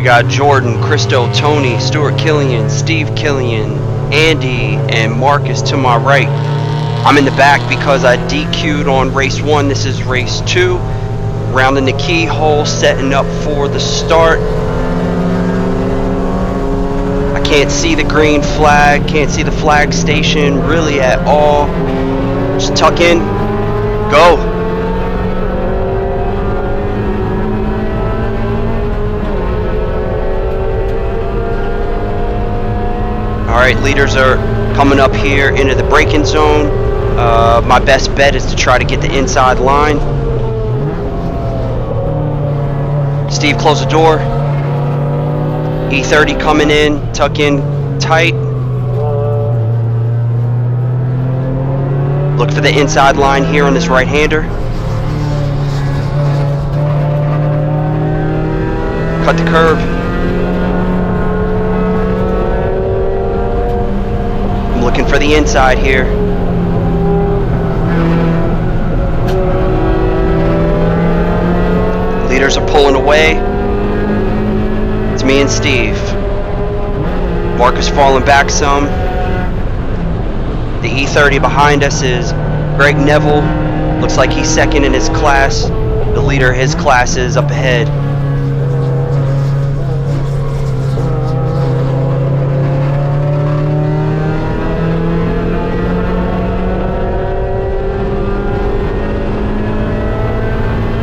We got Jordan, Christo, Tony, Stuart Killian, Steve Killian, Andy, and Marcus to my right. I'm in the back because I DQ'd on race 1. This is race 2. Rounding the keyhole, setting up for the start. I can't see the green flag, can't see the flag station really at all. Just tuck in, go. Alright, leaders are coming up here into the braking zone. My best bet is to try to get the inside line. Steve, close the door. E30 coming in, tuck in tight. Look for the inside line here on this right-hander. Cut the curb. I'm looking for the inside here. Leaders are pulling away. It's me and Steve. Marcus falling back some. The E30 behind us is Greg Neville. Looks like he's second in his class. The leader of his class is up ahead.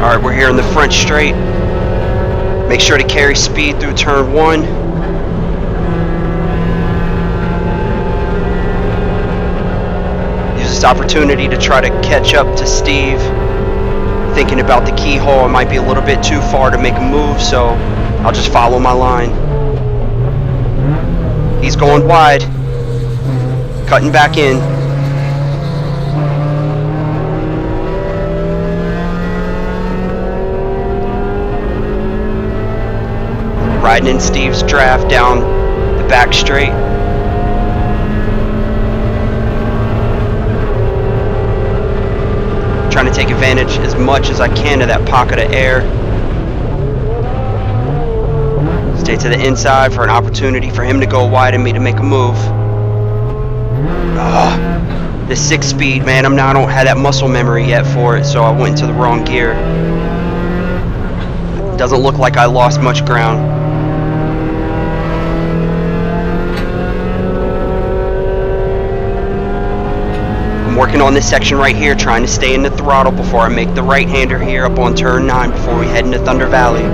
Alright, we're here in the front straight. Make sure to carry speed through turn 1. Use this opportunity to try to catch up to Steve. Thinking about the keyhole, it might be a little bit too far to make a move, so I'll just follow my line. He's going wide. Cutting back in. Riding in Steve's draft down the back straight. Trying to take advantage as much as I can of that pocket of air. Stay to the inside for an opportunity for him to go wide and me to make a move. The 6-speed, man, I don't have that muscle memory yet for it, so I went into the wrong gear. Doesn't look like I lost much ground. Working on this section right here, trying to stay in the throttle before I make the right-hander here up on turn 9 before we head into Thunder Valley.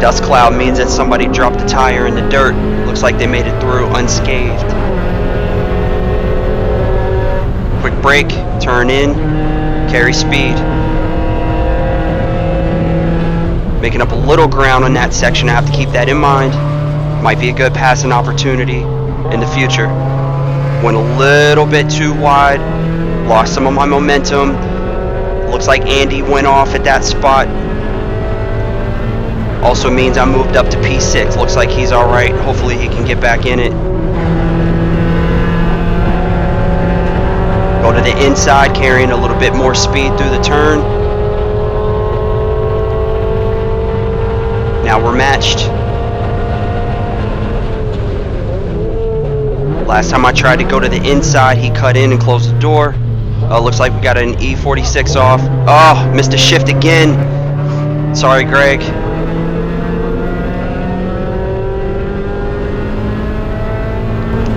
Dust cloud means that somebody dropped the tire in the dirt. Looks like they made it through unscathed. Quick brake, turn in, carry speed. Making up a little ground on that section, I have to keep that in mind. Might be a good passing opportunity in the future. Went a little bit too wide, lost some of my momentum. Looks like Andy went off at that spot. Also means I moved up to P6. Looks like he's alright. Hopefully he can get back in it. Go to the inside, carrying a little bit more speed through the turn. Now we're matched. Last time I tried to go to the inside, he cut in and closed the door. Looks like we got an E46 off. Oh, missed a shift again. Sorry, Greg.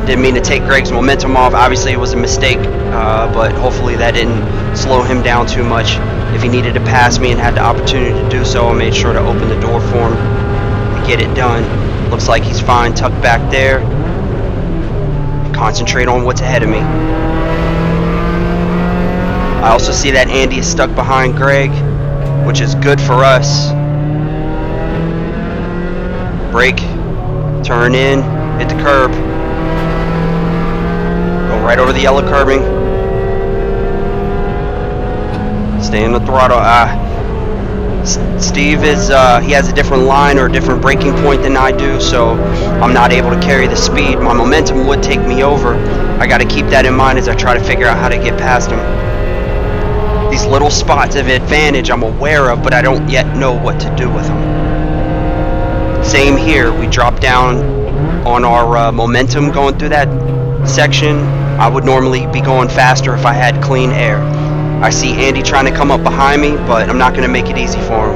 Didn't mean to take Greg's momentum off. Obviously, it was a mistake, but hopefully that didn't slow him down too much. If he needed to pass me and had the opportunity to do so, I made sure to open the door for him to get it done. Looks like he's fine, tucked back there. Concentrate on what's ahead of me. I also see that Andy is stuck behind Greg, which is good for us. Brake, turn in, hit the curb. Go right over the yellow curbing. Stay in the throttle. Steve is he has a different line or a different braking point than I do, so I'm not able to carry the speed. My momentum would take me over. I got to keep that in mind as I try to figure out how to get past him. These little spots of advantage I'm aware of, but I don't yet know what to do with them. Same here, we drop down on our momentum going through that section. I would normally be going faster if I had clean air. I see Andy trying to come up behind me, but I'm not going to make it easy for him.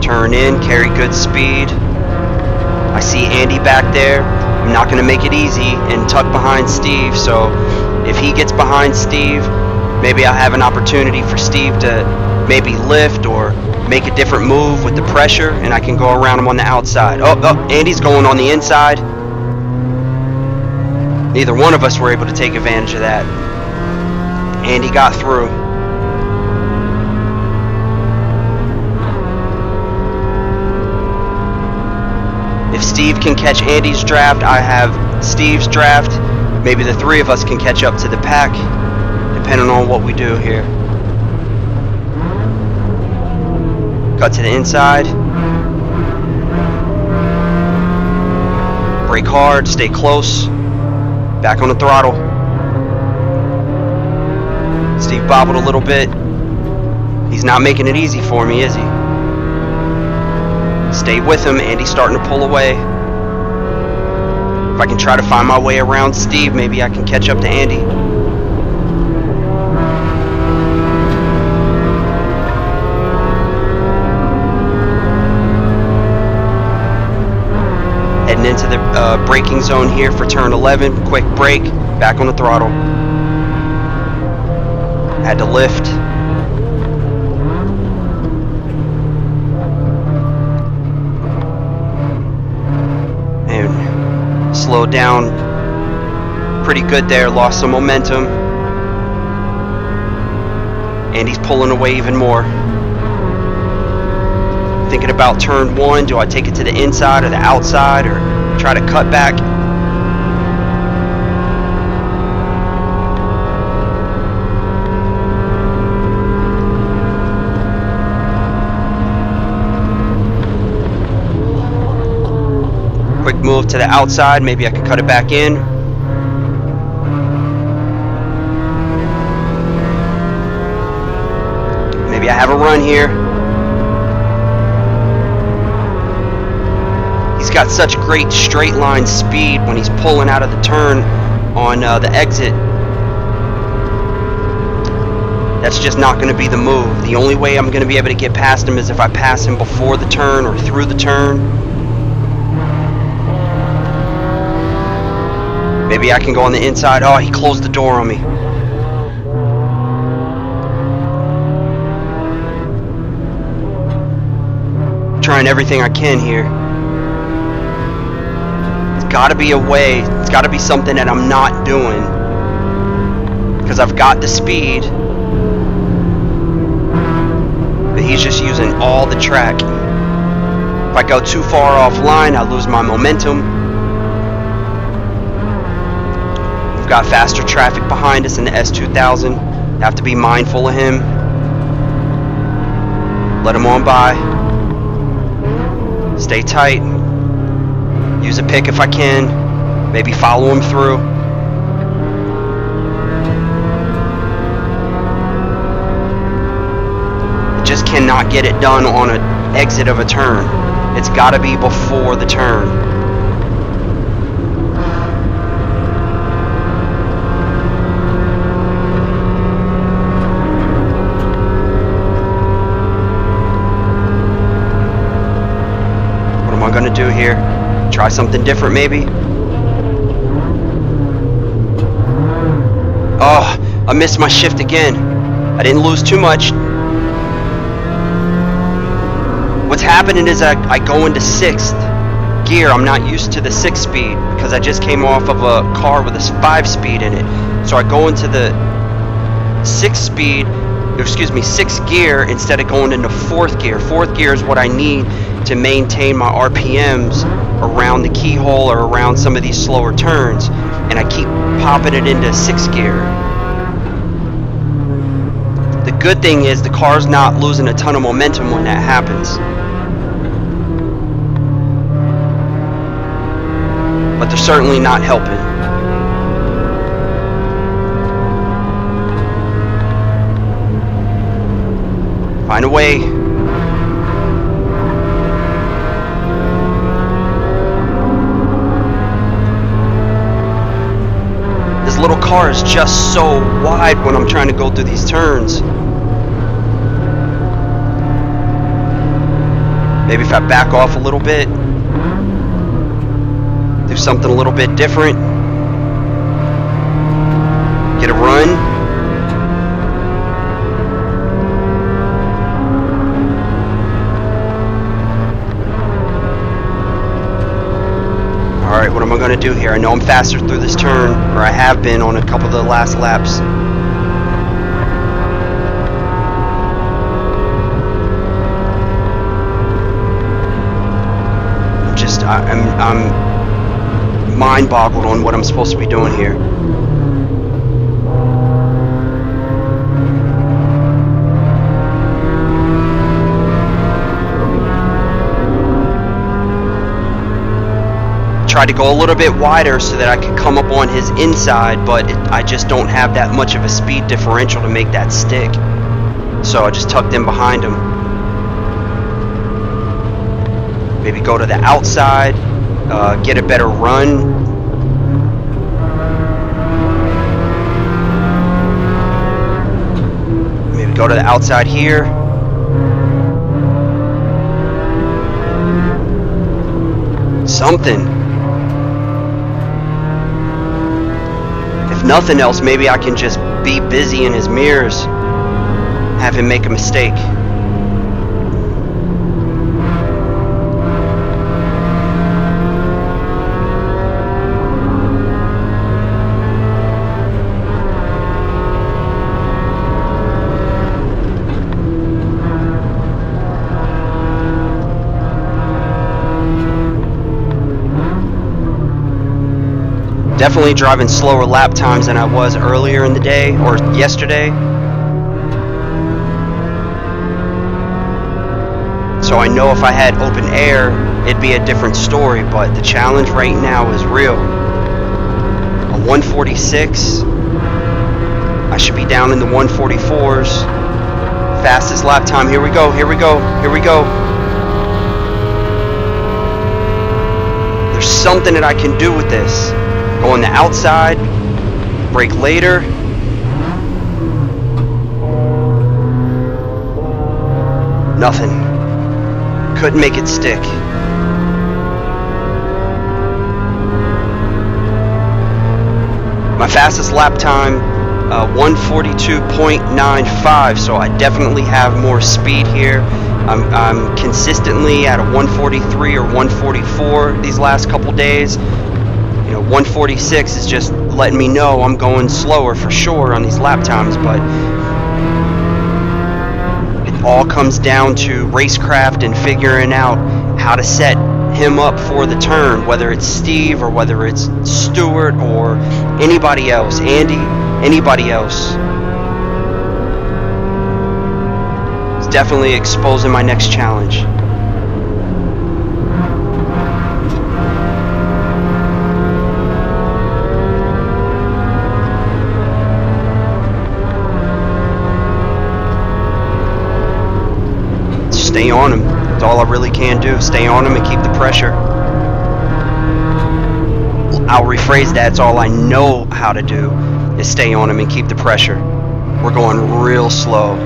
Turn in, carry good speed. I see Andy back there. I'm not going to make it easy and tuck behind Steve, so if he gets behind Steve, maybe I'll have an opportunity for Steve to maybe lift or make a different move with the pressure, and I can go around him on the outside. Oh, Andy's going on the inside. Neither one of us were able to take advantage of that. Andy got through. If Steve can catch Andy's draft, I have Steve's draft. Maybe the three of us can catch up to the pack, depending on what we do here. Cut to the inside. Brake hard, stay close. Back on the throttle. Steve bobbled a little bit. He's not making it easy for me, is he? Stay with him. Andy's starting to pull away. If I can try to find my way around Steve, maybe I can catch up to Andy. Heading into the braking zone here for turn 11. Quick brake. Back on the throttle. Had to lift. Slowed down pretty good there, lost some momentum, and he's pulling away even more. Thinking about turn 1, do I take it to the inside or the outside or try to cut back? Quick move to the outside, maybe I can cut it back in. Maybe I have a run here. He's got such great straight line speed when he's pulling out of the turn on the exit. That's just not going to be the move. The only way I'm going to be able to get past him is if I pass him before the turn or through the turn. Maybe I can go on the inside. Oh, he closed the door on me. Trying everything I can here. It's got to be a way. It's got to be something that I'm not doing. Because I've got the speed. But he's just using all the track. If I go too far offline, I lose my momentum. We've got faster traffic behind us in the S2000. Have to be mindful of him. Let him on by. Stay tight. Use a pick if I can. Maybe follow him through. Just cannot get it done on an exit of a turn. It's got to be before the turn. Going to do here, try something different maybe. Oh, I missed my shift again. I didn't lose too much. What's happening is I go into 6th gear. I'm not used to the 6 speed because I just came off of a car with a 5 speed in it. So I go into the 6 gear instead of going into 4th gear. 4th gear is what I need to maintain my RPMs around the keyhole or around some of these slower turns, and I keep popping it into 6th gear. The good thing is the car's not losing a ton of momentum when that happens, but they're certainly not helping. Find a way. This little car is just so wide when I'm trying to go through these turns. Maybe if I back off a little bit, do something a little bit different, get a run. Alright, what am I going to do here? I know I'm faster through this turn, or I have been on a couple of the last laps. I'm mind boggled on what I'm supposed to be doing here. Tried to go a little bit wider so that I could come up on his inside, but I just don't have that much of a speed differential to make that stick. So I just tucked in behind him. Maybe go to the outside, get a better run. Maybe go to the outside here. Something. If nothing else, maybe I can just be busy in his mirrors, have him make a mistake. Definitely driving slower lap times than I was earlier in the day or yesterday. So I know if I had open air, it'd be a different story, but the challenge right now is real. A 146, I should be down in the 144s. Fastest lap time, here we go, here we go, here we go. There's something that I can do with this. Go on the outside, brake later. Nothing. Couldn't make it stick. My fastest lap time, 142.95, so I definitely have more speed here. I'm consistently at a 143 or 144 these last couple days. 146 is just letting me know I'm going slower for sure on these lap times, but it all comes down to racecraft and figuring out how to set him up for the turn, whether it's Steve or whether it's Stewart or anybody else, Andy, anybody else. It's definitely exposing my next challenge. Stay on him. That's all I really can do. Stay on him and keep the pressure. I'll rephrase that. That's all I know how to do is stay on him and keep the pressure. We're going real slow.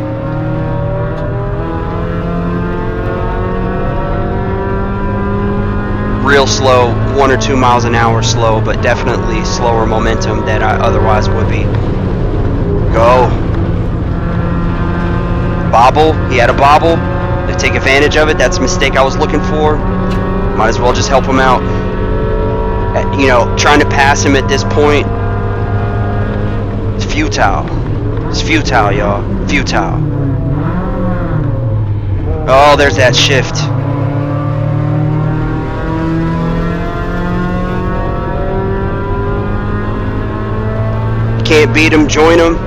Real slow, 1 or 2 miles an hour slow, but definitely slower momentum than I otherwise would be. Go. Bobble. He had a bobble. To take advantage of it. That's a mistake I was looking for. Might as well just help him out. Trying to pass him at this point, it's futile. It's futile, y'all. Futile. Oh, there's that shift. Can't beat him, join him.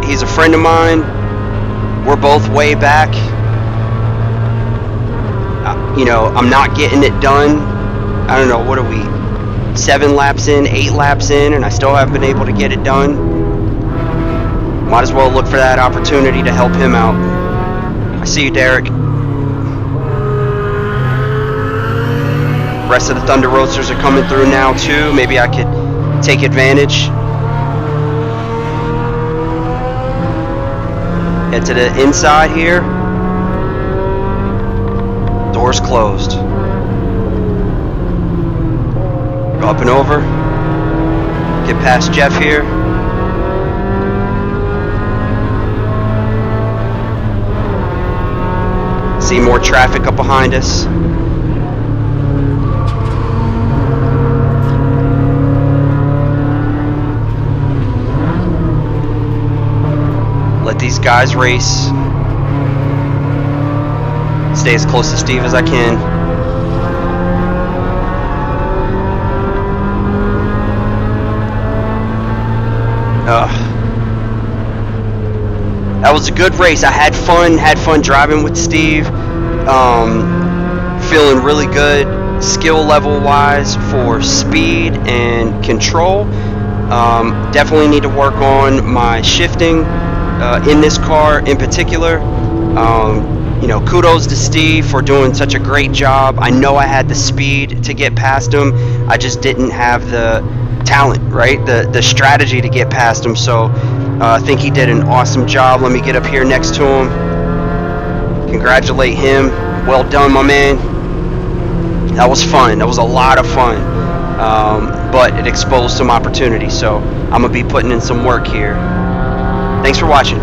He's a friend of mine. We're both way back. I'm not getting it done. I don't know, what are we? 7 laps in, 8 laps in, and I still haven't been able to get it done. might as well look for that opportunity to help him out. I see you, Derek. Rest of the Thunder Roadsters are coming through now too. Maybe I could take advantage. Head to the inside here. Doors closed. Go up and over. Get past Jeff here. See more traffic up behind us. Let these guys race. Stay as close to Steve as I can. That was a good race. I had fun driving with Steve. Feeling really good skill level wise for speed and control. Definitely need to work on my shifting in this car in particular. You know, kudos to Steve for doing such a great job. I know I had the speed to get past him. I just didn't have the talent, right? The strategy to get past him. So I think he did an awesome job. Let me get up here next to him. Congratulate him. Well done, my man. That was fun. That was a lot of fun. But it exposed some opportunities. So I'm going to be putting in some work here. Thanks for watching.